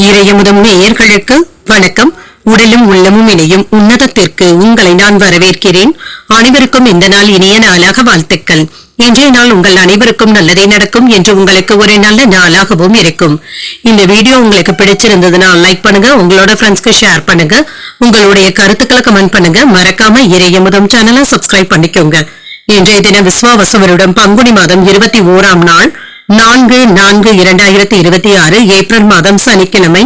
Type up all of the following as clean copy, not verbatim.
இறையமுதம் நேயர்களுக்கு வணக்கம். உடலும் உள்ளமும் இணையும் உன்னதத்திற்கு உங்களை நான் வரவேற்கிறேன். அனைவருக்கும் இந்த நாள் இனிய நாளாக வாழ்த்துக்கள். இன்றைய நாள் உங்கள் அனைவருக்கும் நல்லதே நடக்கும் என்று உங்களுக்கு ஒரு நல்ல நாளாகவும் இருக்கும். இந்த வீடியோ உங்களுக்கு பிடிச்சிருந்ததுன்னா லைக் பண்ணுங்க, உங்களோட ஃப்ரெண்ட்ஸ்க்கு ஷேர் பண்ணுங்க, உங்களுடைய கருத்துக்களை கமெண்ட் பண்ணுங்க. மறக்காம இறையமுதம் சேனலை சப்ஸ்கிரைப் பண்ணிக்கோங்க. இன்றைய தினம் விஸ்வாவசு வருடம் பங்குனி மாதம் 21ஆம் நாள் 4/4/2026 ஏப்ரல் மாதம் சனிக்கிழமை.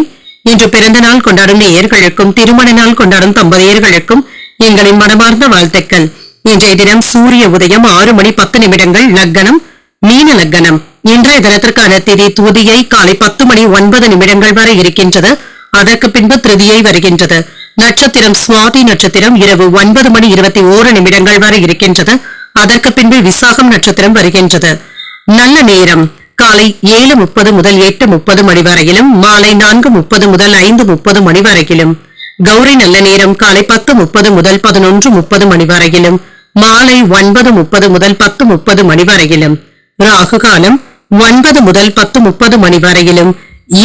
இன்று பிறந்த நாள் கொண்டாடும் நேயர்களுக்கும் திருமண நாள் கொண்டாடும் தம்பதியர்களுக்கும் எங்களின் மனமார்ந்த வாழ்த்துக்கள். இன்றைய தினம் சூரிய உதயம் 6:10 லக்னம் மீன லக்னம். இன்றைய தினத்திற்கான திதி துதியை காலை 10:09 வரை இருக்கின்றது. அதற்கு பின்பு திருதியை வருகின்றது. நட்சத்திரம் சுவாதி நட்சத்திரம் இரவு 9:21 வரை இருக்கின்றது. அதற்கு பின்பு விசாகம் நட்சத்திரம் வருகின்றது. நல்ல நேரம் காலை 7:30 முதல் 8:30 மணி வரையிலும், மாலை 4:30 முதல் 5:30 மணி வரையிலும். கௌரி நல்ல நேரம் காலை 10:30 முதல் 11:30 மணி வரையிலும், மாலை 9:30 முதல் 10:30 மணி வரையிலும். ராகு காலம் 9 முதல் 10:30 மணி வரையிலும்,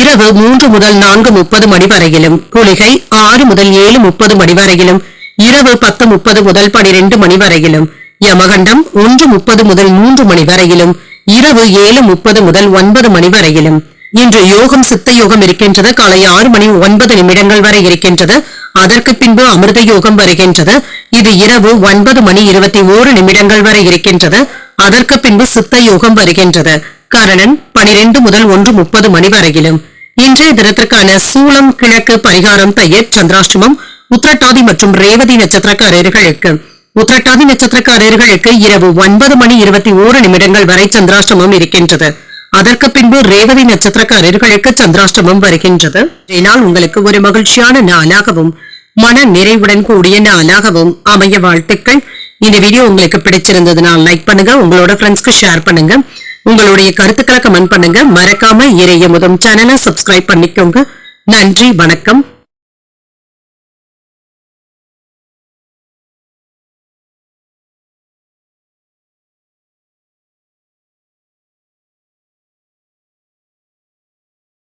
இரவு 3 முதல் 4:30 மணி வரையிலும். குளிகை 6 முதல் 7:30 மணி வரையிலும், இரவு 10:30 முதல் 12 மணி வரையிலும். யமகண்டம் 1:30 முதல் 3 மணி வரையிலும், இரவு 7:30 முதல் 9 மணி வரையிலும். இன்று யோகம் சித்த யோகம் இருக்கின்றது. காலை 6:09 வரை இருக்கின்றது. அதற்கு பின்பு அமிர்த யோகம் வருகின்றது. இது இரவு 9:21 வரை இருக்கின்றது. அதற்கு பின்பு சித்த யோகம் வருகின்றது. கரணன் 12 முதல் 1:30 மணி வரையிலும். இன்றைய தினத்திற்கான சூலம் கிழக்கு பரிகாரம் தயிர் சந்திராஷ்டமம். உத்திரட்டாதி மற்றும் ரேவதி நட்சத்திரக்காரர்களுக்கு உத்திரட்டாதி நட்சத்திரக்காரர்களுக்கு இரவு 9:21 வரை சந்திராஷ்டமம் இருக்கின்றது. அதற்கு பின்பு ரேவதி நட்சத்திரக்காரர்களுக்கு சந்திராஷ்டமம் வருகின்றது. இதனால் உங்களுக்கு ஒரு மகிழ்ச்சியான நாளாகவும் மன நிறைவுடன் கூடிய நாளாகவும் அமைய வாழ்த்துக்கள். இந்த வீடியோ உங்களுக்கு பிடிச்சிருந்ததுனால் லைக் பண்ணுங்க, உங்களோட ஃப்ரெண்ட்ஸ்க்கு ஷேர் பண்ணுங்க, உங்களுடைய கருத்துக்களை கமெண்ட் பண்ணுங்க. மறக்காம இறையமுதம் சேனலை சப்ஸ்கிரைப் பண்ணிக்கோங்க. நன்றி, வணக்கம்.